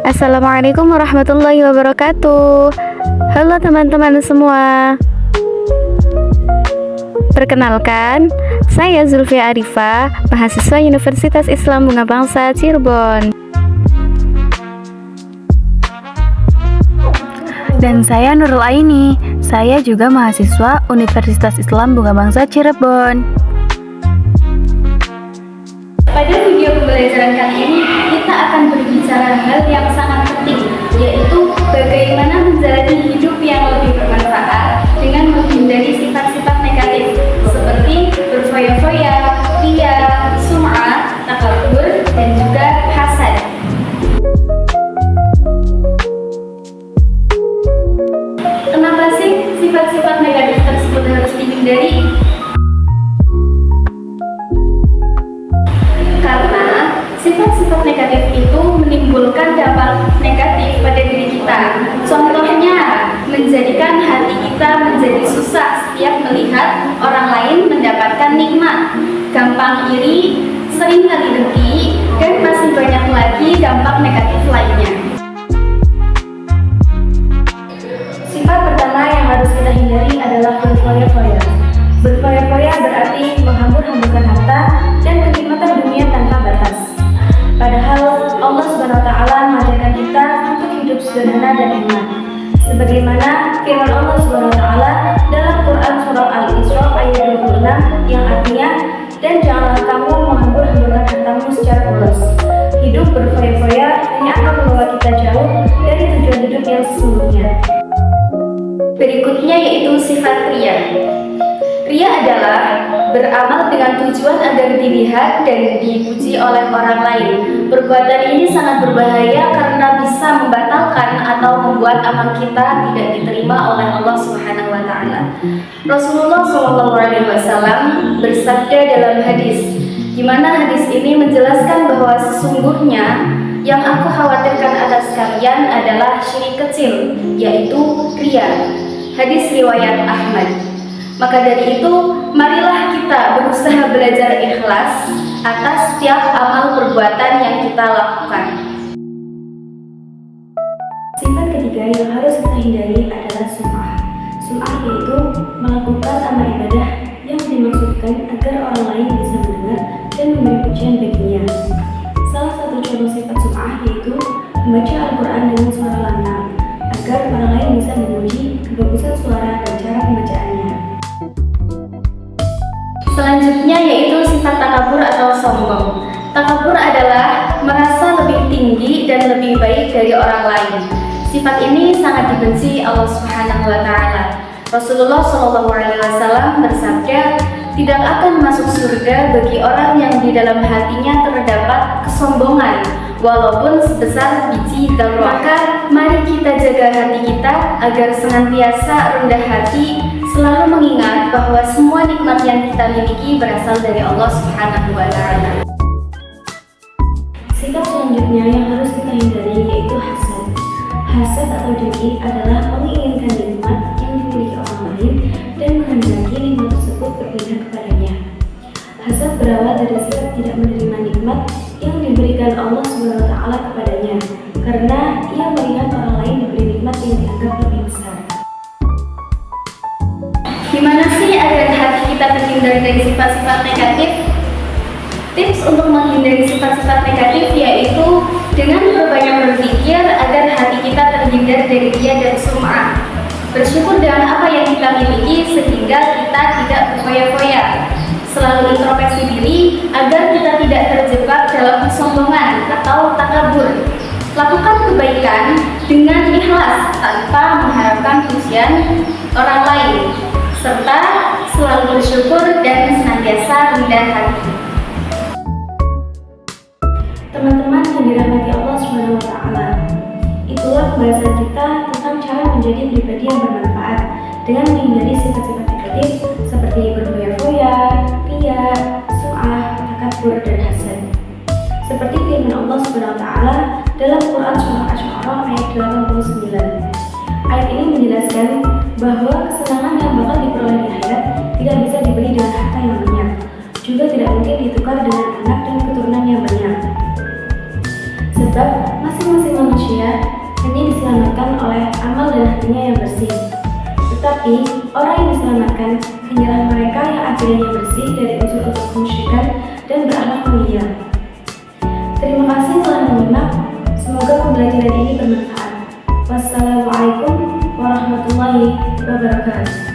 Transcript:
Assalamualaikum warahmatullahi wabarakatuh. Halo teman-teman semua. Perkenalkan, saya Zulfia Arifah, mahasiswa Universitas Islam Bunga Bangsa Cirebon. Dan saya Nurul Aini, saya juga mahasiswa Universitas Islam Bunga Bangsa Cirebon. Pada video pembelajaran kali ini, kita akan berbicara hal yang sangat penting, yaitu bagaimana menjalani hidup yang lebih bermanfaat dengan menghindari sifat-sifat negatif seperti berfoya-foya, ria, sum'ah, takabur, dan juga hasad. Kenapa sih sifat-sifat negatif tersebut harus dihindari? Karena sifat-sifat negatif itu menimbulkan dampak negatif pada diri kita. Contohnya, menjadikan hati kita menjadi susah setiap melihat orang lain mendapatkan nikmat, gampang iri, sering kali dengki, dan masih banyak lagi dampak negatif lainnya. Sifat pertama yang harus kita hindari adalah berfoya-foya. Berfoya-foya berarti menghambur-hamburkan harta dan kenikmatan dunia tanpa batas. Padahal Allah SWT mengajarkan kita untuk hidup sederhana dan hemat. Sebagaimana firman Allah SWT dalam Quran surah Al-Isra ayat 26 yang artinya, dan janganlah kamu menghambur-hamburkan hartamu secara boros. Hidup berfoya-foya hanya akan membawa kita jauh dari tujuan hidup yang sesungguhnya. Berikutnya yaitu sifat ria. Ria adalah beramal dengan tujuan agar dilihat dan dipuji oleh orang lain. Perbuatan ini sangat berbahaya karena bisa membatalkan atau membuat amal kita tidak diterima oleh Allah Subhanahu wa taala. Rasulullah SAW bersabda dalam hadis, di mana hadis ini menjelaskan bahwa sesungguhnya yang aku khawatirkan atas kalian adalah syirik kecil, yaitu ria. Hadis riwayat Ahmad. Maka dari itu, marilah kita berusaha belajar ikhlas atas setiap amal perbuatan yang kita lakukan. Sifat ketiga yang harus kita hindari adalah sum'ah. Sum'ah yaitu melakukan amal ibadah yang dimaksudkan agar orang lain bisa mendengar dan memberi pujian baginya. Salah satu contoh sifat sum'ah yaitu membaca Al-Quran dengan suara lantang agar orang lain bisa memuji kebagusan suara dan cara pembacaannya. Selanjutnya yaitu sifat takabur atau sombong. Takabur adalah merasa lebih tinggi dan lebih baik dari orang lain. Sifat ini sangat dibenci Allah Subhanahu wa taala. Rasulullah SAW bersabda, tidak akan masuk surga bagi orang yang di dalam hatinya terdapat kesombongan walaupun sebesar biji dzarrah. Maka mari kita jaga hati kita agar senantiasa rendah hati, selalu mengingat bahwa semua nikmat yang kita miliki berasal dari Allah Subhanahu wa taala. Sikap selanjutnya yang harus kita hindari yaitu hasad. Hasad atau dengki adalah menginginkan nikmat yang dimiliki orang lain dan menghendaki nikmat tersebut berpindah kepadanya. Hasad berawal dari sikap tidak menerima nikmat yang diberikan Allah Subhanahu wa taala kepadanya, karena ia melihat orang lain diberi nikmat yang dianggap lebih besar. Gimana sih agar hati kita terhindar dari sifat-sifat negatif? Tips untuk menghindari sifat-sifat negatif yaitu dengan berbanyak berpikir agar hati kita terhindar dari ria dan sum'ah. Bersyukur dengan apa yang kita miliki sehingga kita tidak berfoya-foya. Selalu introspeksi diri agar kita tidak terjebak dalam kesombongan atau takabur. Lakukan kebaikan dengan ikhlas tanpa mengharapkan pujian orang lain, serta selalu bersyukur dan senantiasa rendah hati. Teman-teman yang dirahmati Allah Subhanahu wa taala, itulah pembahasan kita tentang cara menjadi pribadi yang bermanfaat dengan menghindari sifat-sifat negatif seperti berfoya-foya, ria, sum'ah, takabur, dan hasad. Seperti firman Allah Subhanahu wa taala dalam Quran surah Asy-Syu'ara ayat 89. Ayat ini menjelaskan bahwa kesenangan yang bakal diperoleh di akhirat tidak bisa dibeli dengan harta yang banyak, juga tidak mungkin ditukar dengan anak dan keturunan yang banyak. Sebab masing-masing manusia hanya diselamatkan oleh amal dan hatinya yang bersih. Tetapi orang yang diselamatkan hanyalah mereka yang akidahnya bersih dari unsur-unsur kemusyrikan dan berakhlak mulia. Terima kasih telah menyimak. Semoga pembelajaran ini bermanfaat. Wassalamualaikum warahmatullahi wabarakatuh.